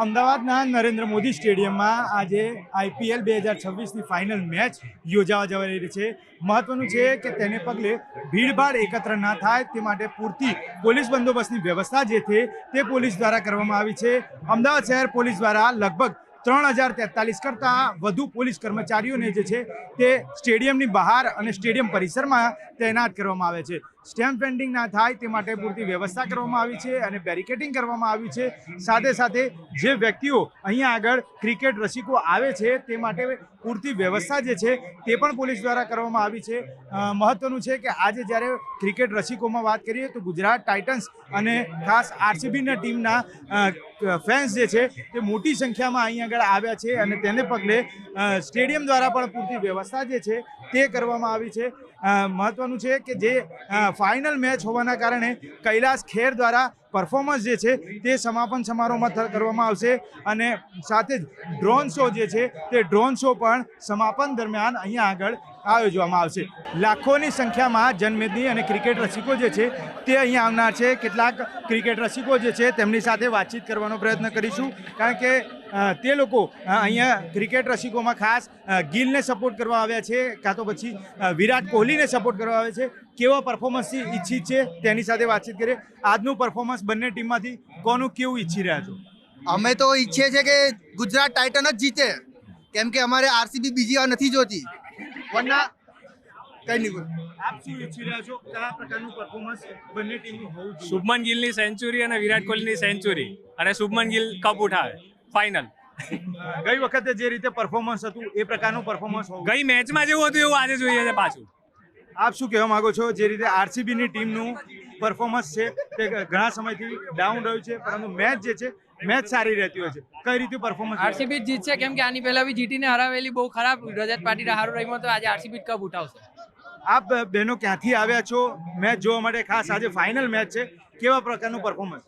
અમદાવાદના નરેન્દ્ર મોદી સ્ટેડિયમમાં આજે IPL 2026ની ફાઇનલ મેચ યોજાવા જવા રહી છે. મહત્વનું છે કે તેને પગલે ભીડભાડ એકત્ર ના થાય તે માટે પૂરતી પોલીસ બંદોબસ્તની વ્યવસ્થા જે છે તે પોલીસ દ્વારા કરવામાં આવી છે. અમદાવાદ શહેર પોલીસ દ્વારા લગભગ 3043 કરતાં વધુ પોલીસ કર્મચારીઓને જે છે તે સ્ટેડિયમની બહાર અને સ્ટેડિયમ પરિસરમાં તૈનાત કરવામાં આવે છે. સ્ટેમ્પ પેન્ટિંગ ના થાય તે માટે પૂરતી વ્યવસ્થા કરવામાં આવી છે અને બેરિકેડિંગ કરવામાં આવ્યું છે. સાથે સાથે જે વ્યક્તિઓ અહીંયા આગળ ક્રિકેટ રસિકો આવે છે તે માટે પૂરતી વ્યવસ્થા જે છે તે પણ પોલીસ દ્વારા કરવામાં આવી છે. મહત્વનું છે કે આજે જ્યારે ક્રિકેટ રસિકોમાં વાત કરીએ તો ગુજરાત ટાઇટન્સ અને ખાસ RCBના ટીમના ફેન્સ જે છે તે મોટી સંખ્યામાં અહીં આગળ આવ્યા છે અને તેને પગલે સ્ટેડિયમ દ્વારા પણ પૂરતી વ્યવસ્થા જે છે તે કરવામાં આવી છે. મહત્વનું છે કે જે ફાઇનલ મેચ હોવાના કારણે કૈલાસ ખેર દ્વારા પરફોર્મન્સ જે છે તે સમાપન સમારોહમાં કરવામાં આવશે અને સાથે જ ડ્રોન શો જે છે તે ડ્રોન શો પણ સમાપન દરમિયાન અહીંયા આગળ આયોજવામાં આવશે. લાખોની સંખ્યામાં જનમેદની અને ક્રિકેટ રસિકો જે છે તે અહીંયા આવનાર છે. કેટલાક ક્રિકેટ રસિકો જે છે તેમની સાથે વાતચીત કરવાનો પ્રયત્ન કરીશું, કારણ કે તે લોકો અહીંયા ક્રિકેટ રસિકોમાં ખાસ ગિલને સપોર્ટ કરવા આવ્યા છે, કાં તો પછી વિરાટ કોહલીને સપોર્ટ કરવા આવ્યા છે. કેવા પરફોર્મન્સથી ઈચ્છિત છે તેની સાથે વાતચીત કરીએ. આજનું પરફોર્મન્સ બંને ટીમમાંથી કોનું કેવું ઈચ્છી રહ્યા છો? અમે તો ઈચ્છીએ છીએ કે ગુજરાત ટાઇટન જ જીતે, કેમ કે અમારે RCB બીજી વાર નથી જોતી. વરના કઈ નહીં. આપ શું ઈચ્છી રહ્યા છો? કયા પ્રકારનું પરફોર્મન્સ બંને ટીમનું હોવું જોઈએ? શુભમન ગિલની સેન્ચુરી અને વિરાટ કોહલીની સેન્ચુરી, અને શુભમન ગિલ કપ ઉઠાવે ફાઇનલ. ગઈ વખતે જે રીતે પરફોર્મન્સ હતું એ પ્રકારનું પરફોર્મન્સ હોવું. ગઈ મેચમાં જેવું હતું એવું આજે જોઈએ છે પાછું. આપ શું કહેવા માંગો છો? જે રીતે RCBની ટીમનું પરફોર્મન્સ છે તે ઘણા સમયથી ડાઉન રહ્યું છે, પરંતુ મેચ જે છે મેચ સારી રહેતી હોય છે. કઈ રીતે પરફોર્મન્સ? RCB જીતશે, કેમ કે આની પહેલા બી જીટીને હરાવેલી બહુ ખરાબ. રજત પાટીદાર હારું રમ્યો તો આજે RCB કપ ઉઠાવશે. આપ બહેનો ક્યાંથી આવ્યા છો મેચ જોવા માટે? ખાસ આજે ફાઇનલ મેચ છે, કેવા પ્રકારનું પરફોર્મન્સ?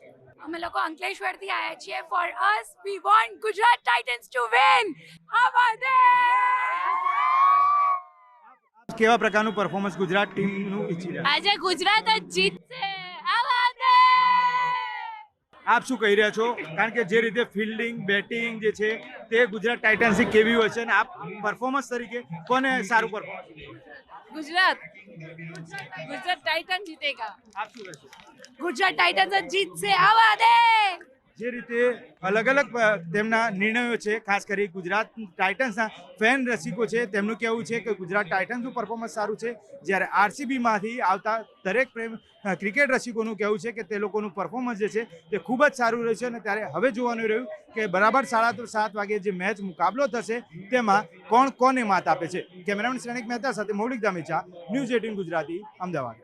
અમે લોકો અંકલેશ્વરથી આવ્યા છીએ. For us we want Gujarat Titans to win. કેવા પ્રકારનું પરફોર્મન્સ ગુજરાત ટીમનું ઈચ્છી રહ્યા? આજે ગુજરાત જ જીતશે. આપ શું કહી રહ્યા છો? કારણ કે જે રીતે ફિલ્ડિંગ બેટિંગ જે છે તે ગુજરાત ટાઇટન્સની કેવી હોય છે અને આપ પરફોર્મન્સ તરીકે કોને સારું પરફોર્મન્સ? ગુજરાત ટાઇટન જીતેગા. આપ શું કહેશો? ગુજરાત ટાઇટન્સ જ જીતશે. આવા દે. જે રીતે અલગ અલગ તેમના નિર્ણયો છે, ખાસ કરી ગુજરાત ટાઇટન્સના ફેન રસિકો છે તેમનું કહેવું છે કે ગુજરાત ટાઇટન્સનું પરફોર્મન્સ સારું છે, જ્યારે RCBમાંથી આવતા દરેક ક્રિકેટ રસિકોનું કહેવું છે કે તે લોકોનું પરફોર્મન્સ જે છે તે ખૂબ જ સારું રહ્યું છે. અને ત્યારે હવે જોવાનું રહ્યું કે બરાબર 7:30 વાગે જે મેચ મુકાબલો થશે તેમાં કોણ કોને માત આપે છે. કેમેરામેન શ્રેણિક મહેતા સાથે મૌલિક ધામેચા, ન્યૂઝ 18 ગુજરાતી, અમદાવાદ.